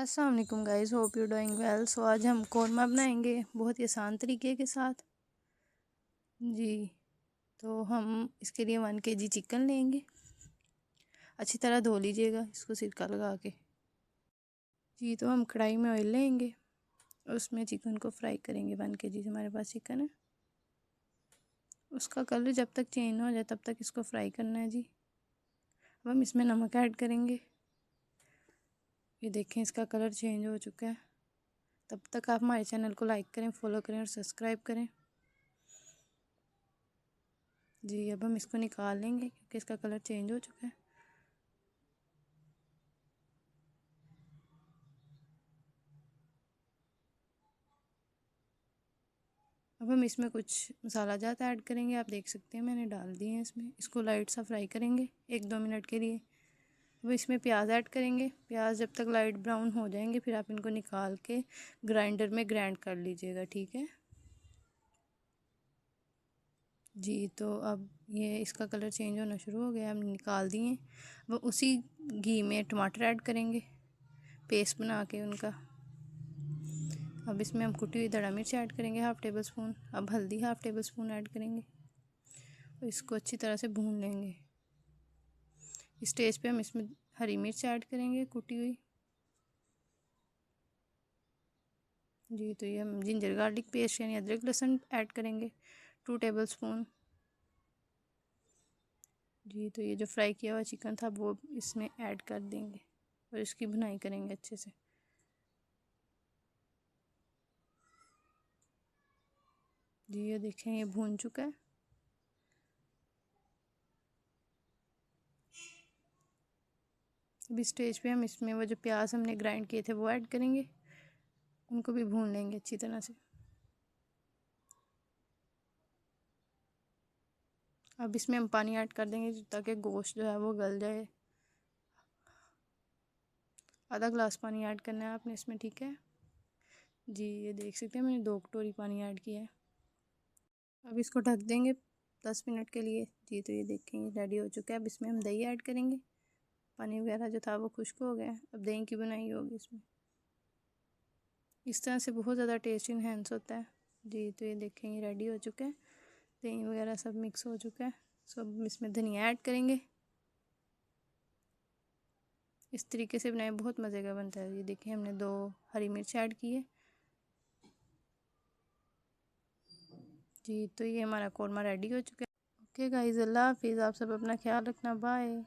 अस्सलाम वालेकुम guys, hope you doing well. So आज हम कौरमा बनाएंगे बहुत ही आसान तरीके के साथ जी। तो हम इसके लिए 1 kg चिकन लेंगे। अच्छी तरह धो लीजिएगा इसको सिरका लगा के जी। तो हम कढ़ाई में ऑयल लेंगे और उसमें चिकन को फ्राई करेंगे। 1 kg हमारे पास चिकन है। उसका कलर जब तक चेंज हो जाए तब तक इसको फ्राई करना है जी। अब हम इसमें नमक ऐड करेंगे। ये देखें इसका कलर चेंज हो चुका है। तब तक आप हमारे चैनल को लाइक करें, फॉलो करें और सब्सक्राइब करें जी। अब हम इसको निकाल लेंगे क्योंकि इसका कलर चेंज हो चुका है। अब हम इसमें कुछ मसाला जात ऐड करेंगे। आप देख सकते हैं मैंने डाल दिए हैं इसमें। इसको लाइट सा फ्राई करेंगे 1-2 मिनट के लिए। अब इसमें प्याज ऐड करेंगे। प्याज जब तक लाइट ब्राउन हो जाएंगे फिर आप इनको निकाल के ग्राइंडर में ग्राइंड कर लीजिएगा, ठीक है जी। तो अब ये इसका कलर चेंज होना शुरू हो गया, हम निकाल दिए। अब उसी घी में टमाटर ऐड करेंगे पेस्ट बना के उनका। अब इसमें हम कुटी हुई दड़ा मिर्च ऐड करेंगे 1/2 टेबल स्पून। अब हल्दी 1/2 टेबल स्पून ऐड करेंगे और इसको अच्छी तरह से भून लेंगे। इस स्टेज पे हम इसमें हरी मिर्च ऐड करेंगे कुटी हुई जी। तो ये हम जिंजर गार्लिक पेस्ट यानी अदरक लहसुन ऐड करेंगे 2 टेबल स्पून जी। तो ये जो फ्राई किया हुआ चिकन था वो इसमें ऐड कर देंगे और इसकी भुनाई करेंगे अच्छे से जी। ये देखें ये भून चुका है। अभी स्टेज पे हम इसमें वो जो प्याज हमने ग्राइंड किए थे वो ऐड करेंगे। उनको भी भून लेंगे अच्छी तरह से। अब इसमें हम पानी ऐड कर देंगे ताकि गोश्त जो है वो गल जाए। आधा ग्लास पानी ऐड करना है आपने इसमें, ठीक है जी। ये देख सकते हैं मैंने 2 कटोरी पानी ऐड किया है। अब इसको ढक देंगे 10 मिनट के लिए जी। तो ये देखेंगे रेडी हो चुका है। अब इसमें हम दही ऐड करेंगे। पानी वगैरह जो था वो खुश्क हो गया। अब दही की बनाई होगी इसमें। इस तरह से बहुत ज़्यादा टेस्ट इन्हेंस होता है जी। तो ये देखेंगे रेडी हो चुका है। दही वगैरह सब मिक्स हो चुका है। सब इसमें धनिया ऐड करेंगे। इस तरीके से बनाए बहुत मज़े का बनता है। ये देखिए हमने 2 हरी मिर्च ऐड की है जी। तो ये हमारा कौरमा रेडी हो चुका है। ओके गाइस, अल्लाह हाफिज़। आप सब अपना ख्याल रखना, बाय।